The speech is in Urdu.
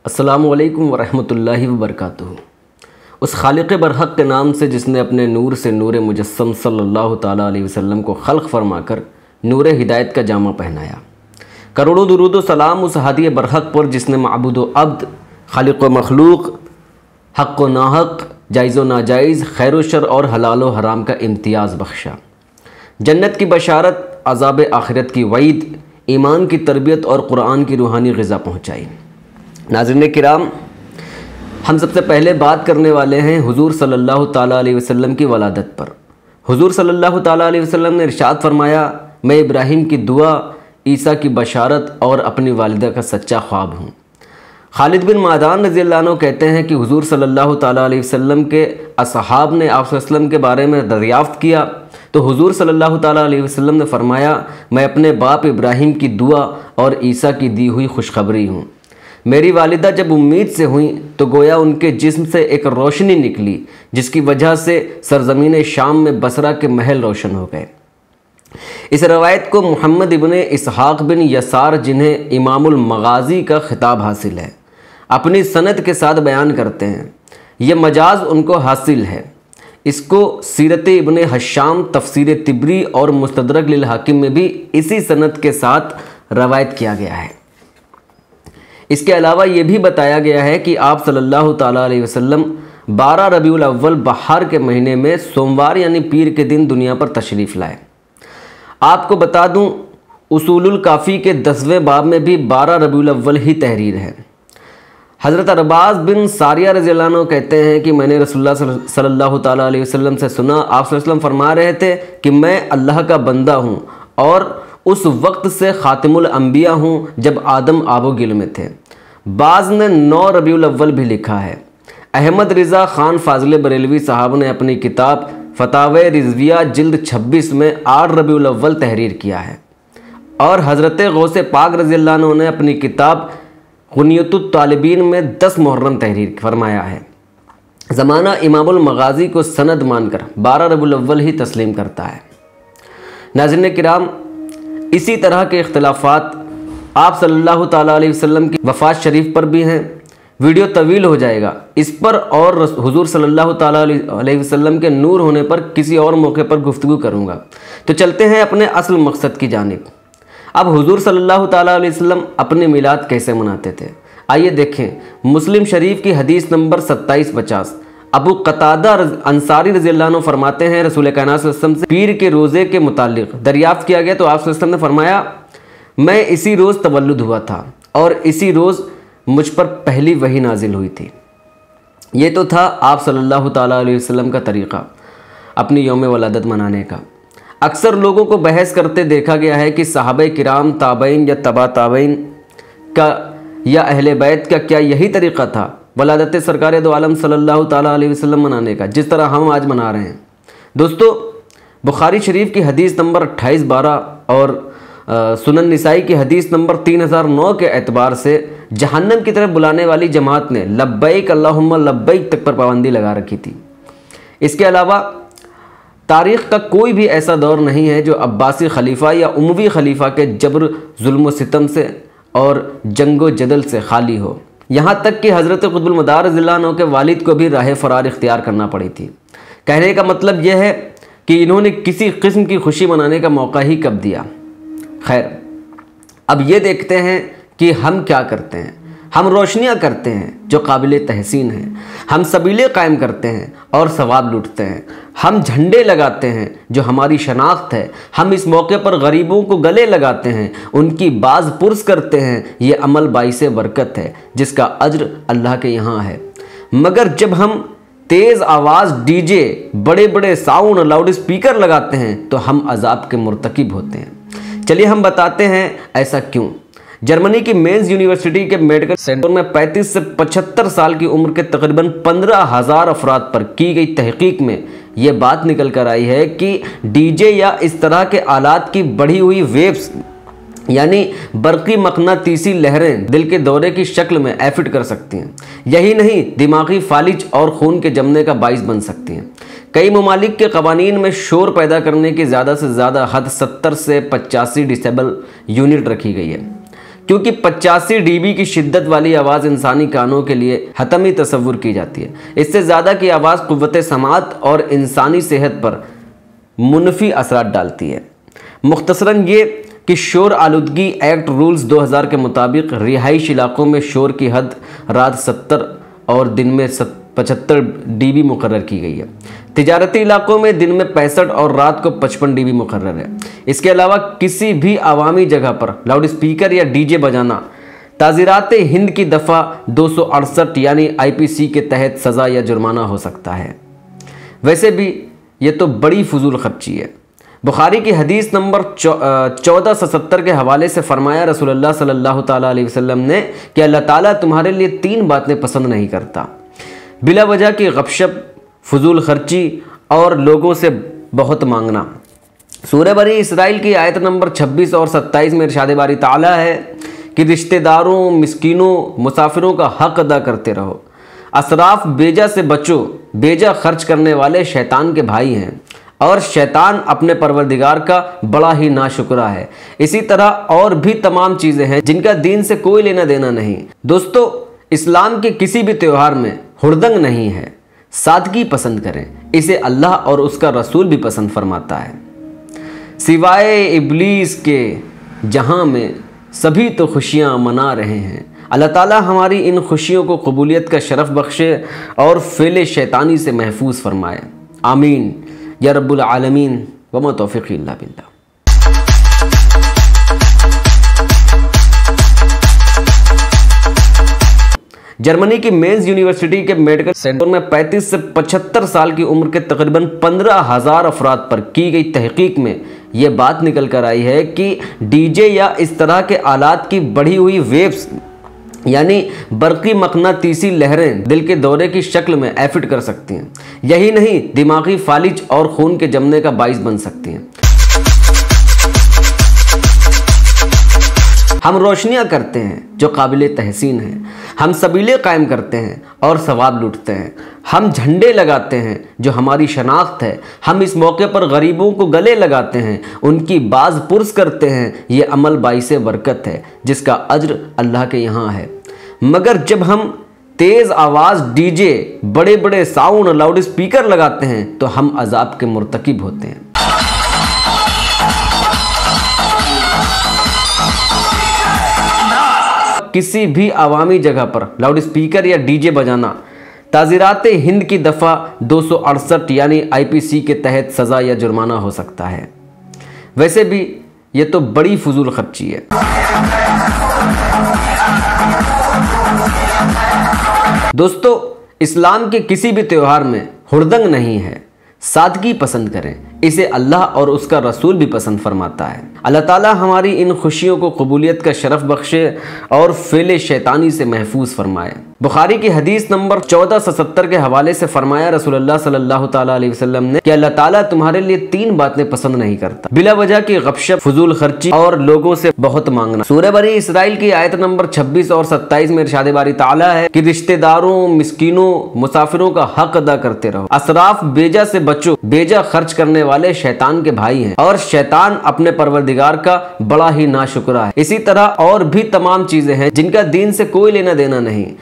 السلام علیکم ورحمۃ اللہ وبرکاتہ۔ اس خالق برحق کے نام سے جس نے اپنے نور سے نور مجسم صلی اللہ تعالیٰ علیہ وسلم کو خلق فرما کر نور ہدایت کا جامہ پہنایا۔ کروڑوں درود و سلام اس ہادی برحق پر جس نے معبود و عبد، خالق و مخلوق، حق و ناحق، جائز و ناجائز، خیر و شر اور حلال و حرام کا امتیاز بخشا۔ جنت کی بشارت، عذاب آخرت کی وعید، ایمان کی تربیت اور قرآن کی روحانی غذا پہنچائی۔ ناظرین کرام، ہم سب سے پہلے بات کرنے والے ہیں حضور صلی اللہ تعالیٰ علیہ وسلم کی ولادت پر۔ حضور صلی اللہ تعالیٰ علیہ وسلم نے ارشاد فرمایا، میں ابراہیم کی دعا، عیسیٰ کی بشارت اور اپنی والدہ کا سچا خواب ہوں۔ خالد بن معدان رضی اللہ عنہ کہتے ہیں کہ حضور صلی اللہ تعالیٰ علیہ وسلم کے اصحاب نے آپ صلی اللہ علیہ وسلم کے بارے میں دریافت کیا تو حضور صلی اللہ تعالیٰ علیہ وسلم نے فرمایا، میں اپنے باپ ابراہیم کی دعا اور عیسیٰ کی دی ہوئی خوشخبری ہوں۔ میری والدہ جب امید سے ہوئیں تو گویا ان کے جسم سے ایک روشنی نکلی جس کی وجہ سے سرزمین شام میں بصرہ کے محل روشن ہو گئے۔ اس روایت کو محمد ابن اسحاق بن یسار، جنہیں امام المغازی کا خطاب حاصل ہے، اپنی سند کے ساتھ بیان کرتے ہیں۔ یہ مجاز ان کو حاصل ہے۔ اس کو سیرت ابن حشام، تفسیر طبری اور مستدرک للحاکم میں بھی اسی سند کے ساتھ روایت کیا گیا ہے۔ اس کے علاوہ یہ بھی بتایا گیا ہے کہ آپ صلی اللہ تعالیٰ علیہ وسلم 12 ربیع الاول بہار کے مہینے میں سوموار یعنی پیر کے دن دنیا پر تشریف لائے۔ آپ کو بتا دوں، اصول الکافی کے 10ویں باب میں بھی 12 ربیع الاول ہی تحریر ہے۔ حضرت عرباض بن ساریہ رضی اللہ عنہ کہتے ہیں کہ میں نے رسول اللہ صلی اللہ تعالیٰ علیہ وسلم سے سنا، آپ صلی اللہ علیہ وسلم فرما رہے تھے کہ میں اللہ کا بندہ ہوں اور اس وقت سے خاتم الانبیاء ہوں جب آدم آب و گل میں تھے۔ بعض نے 9 ربیع الاول بھی لکھا ہے۔ احمد رضا خان فاضل بریلوی صاحب نے اپنی کتاب فتاوی رضویہ جلد 26 میں 8 ربیع الاول تحریر کیا ہے، اور حضرت غوث پاک رضی اللہ عنہ نے اپنی کتاب غنیۃ الطالبین میں 10 محرم تحریر فرمایا ہے۔ زمانہ امام المغازی کو سند مان کر 12 ربیع الاول ہی تسلیم کرتا ہے۔ ناظرین کرام، اسی طرح کے اختلافات آپ صلی اللہ تعالیٰ علیہ وسلم کی وفات شریف پر بھی ہیں۔ ویڈیو طویل ہو جائے گا اس پر، اور حضور صلی اللہ تعالیٰ علیہ وسلم کے نور ہونے پر کسی اور موقع پر گفتگو کروں گا۔ تو چلتے ہیں اپنے اصل مقصد کی جانب۔ اب حضور صلی اللہ تعالیٰ علیہ وسلم اپنے میلاد کیسے مناتے تھے؟ آئیے دیکھیں۔ مسلم شریف کی حدیث نمبر 2750، ابو قتادہ انصاری رضی اللہ عنہ فرماتے ہیں، رسول کائنات صلی اللہ علیہ وسلم سے پیر کے روزے کے متعلق دریافت کیا گیا تو آپ صلی اللہ علیہ وسلم نے فرمایا، میں اسی روز تولد ہوا تھا اور اسی روز مجھ پر پہلی وحی نازل ہوئی تھی۔ یہ تو تھا آپ صلی اللہ تعالیٰ علیہ وسلم کا طریقہ اپنی یوم ولادت منانے کا۔ اکثر لوگوں کو بحث کرتے دیکھا گیا ہے کہ صحابہ کرام، تابعین یا تبع تابعین کا یا اہل بیت کا کیا یہی طریقہ تھا ولادت سرکار دو عالم صلی اللہ تعالیٰ علیہ وسلم منانے کا، جس طرح ہم آج منا رہے ہیں؟ دوستو، بخاری شریف کی حدیث نمبر 2812 اور سنن نسائی کی حدیث نمبر 3009 کے اعتبار سے جہنم کی طرف بلانے والی جماعت نے لبیک اللہم لبیک تک پر پابندی لگا رکھی تھی۔ اس کے علاوہ تاریخ کا کوئی بھی ایسا دور نہیں ہے جو عباسی خلیفہ یا اموی خلیفہ کے جبر، ظلم و ستم سے اور جنگ و جدل سے خالی ہو، یہاں تک کہ حضرت قطب المدار رضی اللہ عنہ کے والد کو بھی راہ فرار اختیار کرنا پڑی تھی۔ کہنے کا مطلب یہ ہے کہ انہوں نے کسی قسم کی خوشی منانے کا موقع ہی کب دیا؟ خیر، اب یہ دیکھتے ہیں کہ ہم کیا کرتے ہیں۔ ہم روشنیاں کرتے ہیں جو قابل تحسین ہیں، ہم سبیلے قائم کرتے ہیں اور ثواب لوٹتے ہیں، ہم جھنڈے لگاتے ہیں جو ہماری شناخت ہے، ہم اس موقع پر غریبوں کو گلے لگاتے ہیں، ان کی باز پرس کرتے ہیں۔ یہ عمل باعث برکت ہے جس کا اجر اللہ کے یہاں ہے۔ مگر جب ہم تیز آواز ڈی جے، بڑے بڑے ساؤنڈ، لاؤڈ اسپیکر لگاتے ہیں تو ہم عذاب کے مرتکب ہوتے ہیں۔ چلیے ہم بتاتے ہیں ایسا کیوں۔ جرمنی کی مینز یونیورسٹی کے میڈیکل سینٹر میں 35 سے 75 سال کی عمر کے تقریباً 15,000 افراد پر کی گئی تحقیق میں یہ بات نکل کر آئی ہے کہ ڈی جے یا اس طرح کے آلات کی بڑھی ہوئی ویوز یعنی برقی مقناطیسی لہریں دل کے دورے کی شکل میں ایفٹ کر سکتی ہیں۔ یہی نہیں، دماغی فالج اور خون کے جمنے کا باعث بن سکتی ہیں۔ کئی ممالک کے قوانین میں شور پیدا کرنے کی زیادہ سے زیادہ حد 70 سے 85 ڈیسیبل یونٹ رکھی گئی ہے۔ کیونکہ 85 dB کی شدت والی آواز انسانی کانوں کے لیے حتمی تصور کی جاتی ہے۔ اس سے زیادہ کی آواز قوت سماعت اور انسانی صحت پر منفی اثرات ڈالتی ہے۔ مختصراً یہ کہ شور آلودگی ایکٹ رولز 2000 کے مطابق رہائشی علاقوں میں شور کی حد رات 70 اور دن میں 75 dB مقرر کی گئی ہے۔ تجارتی علاقوں میں دن میں 65 اور رات کو 55 dB مقرر ہے۔ اس کے علاوہ کسی بھی عوامی جگہ پر لاؤڈ اسپیکر یا ڈی جے بجانا تعزیرات ہند کی دفعہ 268 یعنی IPC کے تحت سزا یا جرمانہ ہو سکتا ہے۔ ویسے بھی یہ تو بڑی فضول خرچی ہے۔ بخاری کی حدیث نمبر 1470 کے حوالے سے فرمایا رسول اللہ صلی اللہ تعالیٰ علیہ وسلم نے کہ اللہ تعالیٰ تمہارے لیے 3 باتیں پسند نہیں کرتا: بلا وجہ کی غپ شپ، فضول خرچی اور لوگوں سے بہت مانگنا۔ سورہ بنی اسرائیل کی آیت نمبر 26 اور 27 میں ارشاد باری تعالیٰ ہے کہ رشتہ داروں، مسکینوں، مسافروں کا حق ادا کرتے رہو۔ اسراف بیجا سے بچو، بیجا خرچ کرنے والے شیطان کے بھائی ہیں اور شیطان اپنے پروردگار کا بڑا ہی ناشکرا ہے۔ اسی طرح اور بھی تمام چیزیں ہیں جن کا دین سے کوئی لینا دینا نہیں۔ دوستو، اسلام کے کسی بھی تہوار میں ہردنگ نہیں ہے، سادگی پسند کریں، اسے اللہ اور اس کا رسول بھی پسند فرماتا ہے۔ سوائے ابلیس کے جہاں میں سبھی تو خوشیاں منا رہے ہیں۔ اللہ تعالیٰ ہماری ان خوشیوں کو قبولیت کا شرف بخشے اور فعل شیطانی سے محفوظ فرمائے، آمین یا رب العالمین، وما توفیقی الا باللہ۔ جرمنی کی مینز یونیورسٹی کے میڈیکل سینٹر میں 35 سے 75 سال کی عمر کے تقریباً 15,000 افراد پر کی گئی تحقیق میں یہ بات نکل کر آئی ہے کہ ڈی جے یا اس طرح کے آلات کی بڑھی ہوئی ویوز یعنی برقی مقناطیسی لہریں دل کے دورے کی شکل میں ایفٹ کر سکتی ہیں۔ یہی نہیں، دماغی فالج اور خون کے جمنے کا باعث بن سکتی ہیں۔ ہم روشنیاں کرتے ہیں جو قابل تحسین ہیں، ہم سبیلے قائم کرتے ہیں اور ثواب لوٹتے ہیں، ہم جھنڈے لگاتے ہیں جو ہماری شناخت ہے، ہم اس موقع پر غریبوں کو گلے لگاتے ہیں، ان کی باز پرس کرتے ہیں۔ یہ عمل باعث برکت ہے جس کا اجر اللہ کے یہاں ہے۔ مگر جب ہم تیز آواز ڈی جے، بڑے بڑے ساؤنڈ، لاؤڈ اسپیکر لگاتے ہیں تو ہم عذاب کے مرتکب ہوتے ہیں۔ کسی بھی عوامی جگہ پر لاؤڈ اسپیکر یا ڈی جے بجانا تعزیرات ہند کی دفعہ 268 یعنی IPC کے تحت سزا یا جرمانہ ہو سکتا ہے۔ ویسے بھی یہ تو بڑی فضول خرچی ہے۔ دوستو، اسلام کے کسی بھی تہوار میں ہردنگ نہیں ہے، سادگی پسند کریں، اسے اللہ اور اس کا رسول بھی پسند فرماتا ہے۔ اللہ تعالیٰ ہماری ان خوشیوں کو قبولیت کا شرف بخشے اور فعل شیطانی سے محفوظ فرمائے۔ بخاری کی حدیث نمبر 1470 کے حوالے سے فرمایا رسول اللہ صلی اللہ تعالیٰ علیہ وسلم نے کہ اللہ تعالیٰ تمہارے لیے 3 باتیں پسند نہیں کرتا: بلا وجہ کی غپ شپ، فضول خرچی اور لوگوں سے بہت مانگنا۔ سورہ بنی اسرائیل کی آیت نمبر 26 اور 27 میں ارشاد باری تعالیٰ ہے کہ رشتہ داروں، مسکینوں، مسافروں کا حق ادا کرتے رہو۔ اسراف بیجا سے بچو، بیجا خرچ کرنے والے شیطان کے بھائی ہیں اور شیطان اپنے پروردگار کا بڑا ہی ناشکرا ہے۔ اسی طرح اور بھی تمام چیزیں ہیں جن کا دین سے کوئی لینا دینا نہیں۔